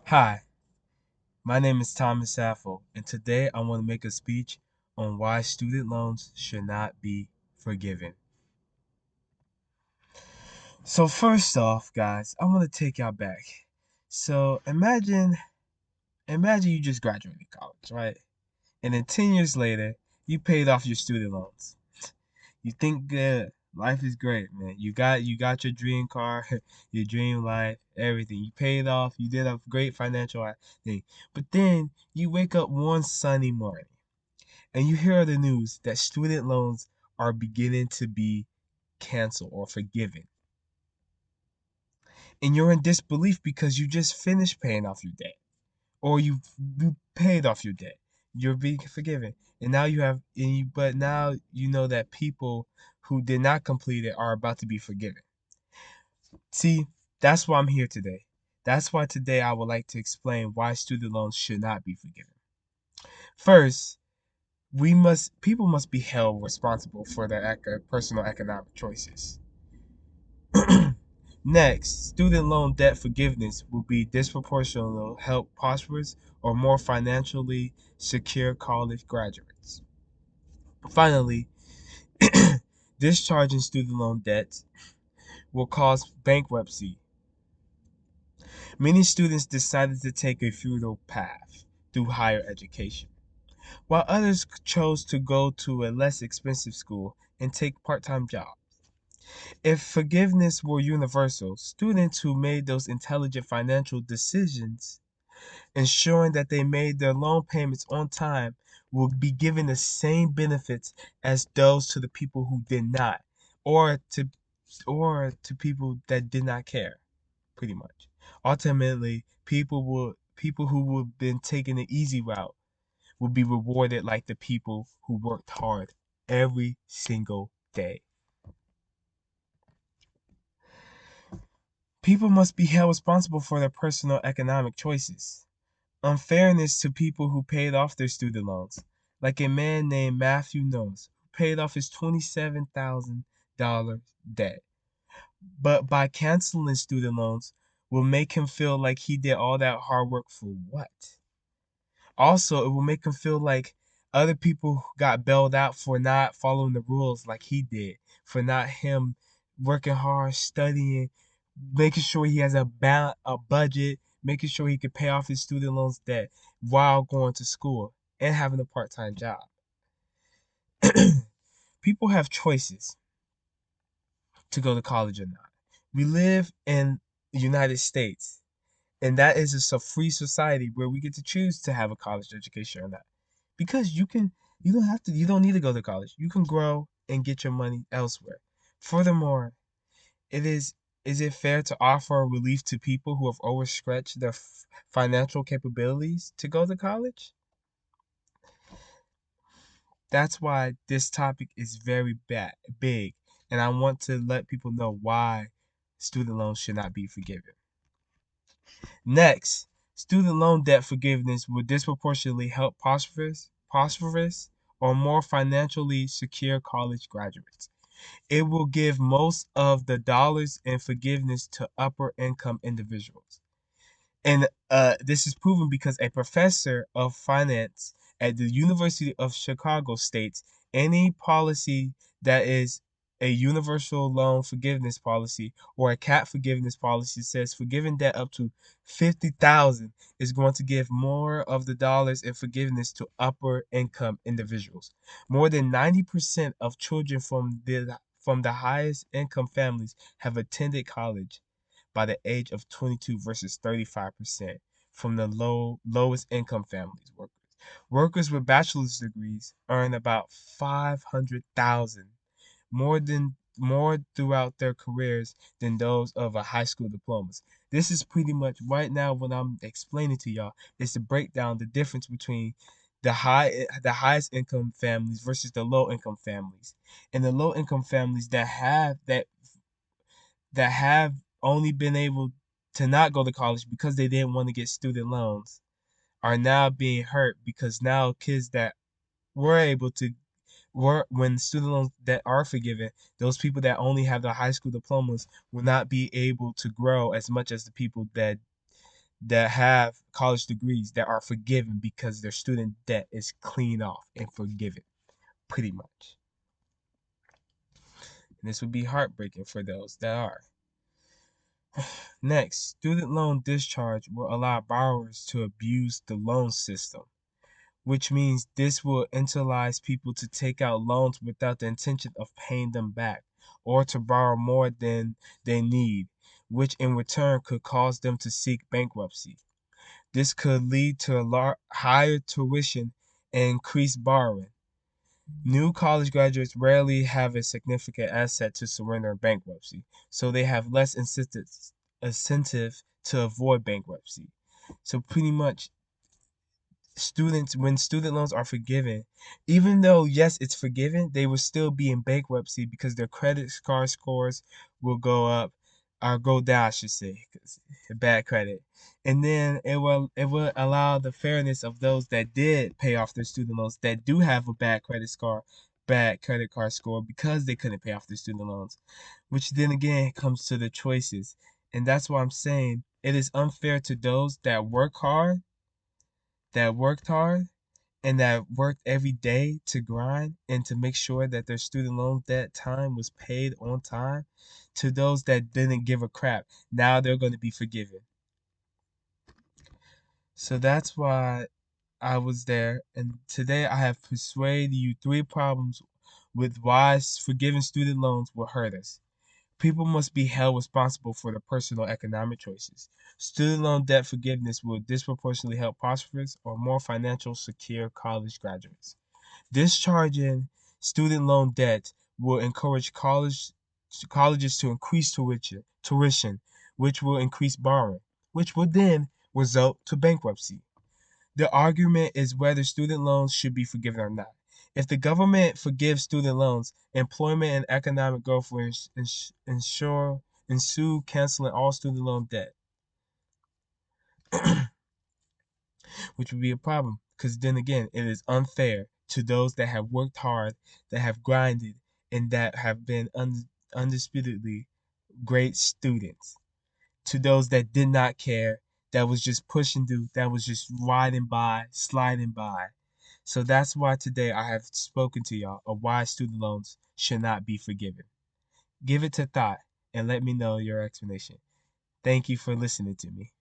Hi, my name is Thomas Saffo, and today I want to make a speech on why student loans should not be forgiven. So first off, guys, I want to take y'all back. So imagine you just graduated college, right? And then 10 years later, you paid off your student loans. You think good. Life is great, man. You got your dream car, your dream life, everything. You paid off. You did a great financial thing. But then you wake up one sunny morning and you hear the news that student loans are beginning to be canceled or forgiven. And you're in disbelief because you just finished paying off your debt or you paid off your debt. You're being forgiven. And now but now you know that people who did not complete it are about to be forgiven. See, that's why I'm here today. That's why today I would like to explain why student loans should not be forgiven. First, people must be held responsible for their personal economic choices. Next, student loan debt forgiveness will be disproportional help prosperous or more financially secure college graduates. Finally, discharging student loan debts will cause bankruptcy. Many students decided to take a futile path through higher education, while others chose to go to a less expensive school and take part-time jobs. If forgiveness were universal, students who made those intelligent financial decisions, ensuring that they made their loan payments on time, will be given the same benefits as those to the people who did not, or to people that did not care, pretty much. Ultimately, people who would have been taking the easy route will be rewarded like the people who worked hard every single day. People must be held responsible for their personal economic choices. Unfairness to people who paid off their student loans, like a man named Matthew Knowles, who paid off his $27,000 debt. But by canceling student loans, will make him feel like he did all that hard work for what? Also, it will make him feel like other people got bailed out for not following the rules like he did, for not him working hard, studying, making sure he has a budget, making sure he could pay off his student loans debt while going to school and having a part-time job. People have choices to go to college or not. We live in the United States, and that is a free society where we get to choose to have a college education or not. Because you don't need to go to college. You can grow and get your money elsewhere. Furthermore, it is it fair to offer relief to people who have overstretched their financial capabilities to go to college? That's why this topic is very big, and I want to let people know why student loans should not be forgiven. Next, student loan debt forgiveness will disproportionately help prosperous or more financially secure college graduates. It will give most of the dollars in forgiveness to upper income individuals. And this is proven because a professor of finance at the University of Chicago states any policy that is a universal loan forgiveness policy or a cap forgiveness policy says forgiving debt up to 50,000 is going to give more of the dollars in forgiveness to upper income individuals. More than 90% of children from the highest income families have attended college by the age of 22 versus 35% from the lowest income families. Workers with bachelor's degrees earn about 500,000 more throughout their careers than those of a high school diplomas. This is pretty much right now what I'm explaining to y'all is to break down the difference between the highest income families versus the low income families. And the low income families that have only been able to not go to college because they didn't want to get student loans are now being hurt because now kids that were able to were when student loans that are forgiven, those people that only have the high school diplomas will not be able to grow as much as the people that have college degrees that are forgiven because their student debt is clean off and forgiven, pretty much. And this would be heartbreaking for those that are. Next, student loan discharge will allow borrowers to abuse the loan system, which means this will incentivize people to take out loans without the intention of paying them back or to borrow more than they need, which in return could cause them to seek bankruptcy. This could lead to a higher tuition and increased borrowing. New college graduates rarely have a significant asset to surrender in bankruptcy, so they have less incentive to avoid bankruptcy. So pretty much students, when student loans are forgiven, even though yes it's forgiven, they will still be in bankruptcy because their credit card scores will go up or go down, I should say, because bad credit. And then it will allow the fairness of those that did pay off their student loans that do have a bad credit card score because they couldn't pay off their student loans, which then again comes to the choices. And that's why I'm saying it is unfair to those that worked hard and that worked every day to grind and to make sure that their student loan debt time was paid on time, to those that didn't give a crap. Now they're going to be forgiven. So that's why I was there. And today I have persuaded you three problems with why forgiving student loans will hurt us. People must be held responsible for their personal economic choices. Student loan debt forgiveness will disproportionately help prosperous or more financial secure college graduates. Discharging student loan debt will encourage colleges to increase tuition, which will increase borrowing, which will then result to bankruptcy. The argument is whether student loans should be forgiven or not. If the government forgives student loans, employment and economic growth will ensue, canceling all student loan debt, which would be a problem because then again, it is unfair to those that have worked hard, that have grinded, and that have been undisputedly great students. To those that did not care, that was just pushing through, that was just riding by, sliding by. So that's why today I have spoken to y'all of why student loans should not be forgiven. Give it to thought and let me know your explanation. Thank you for listening to me.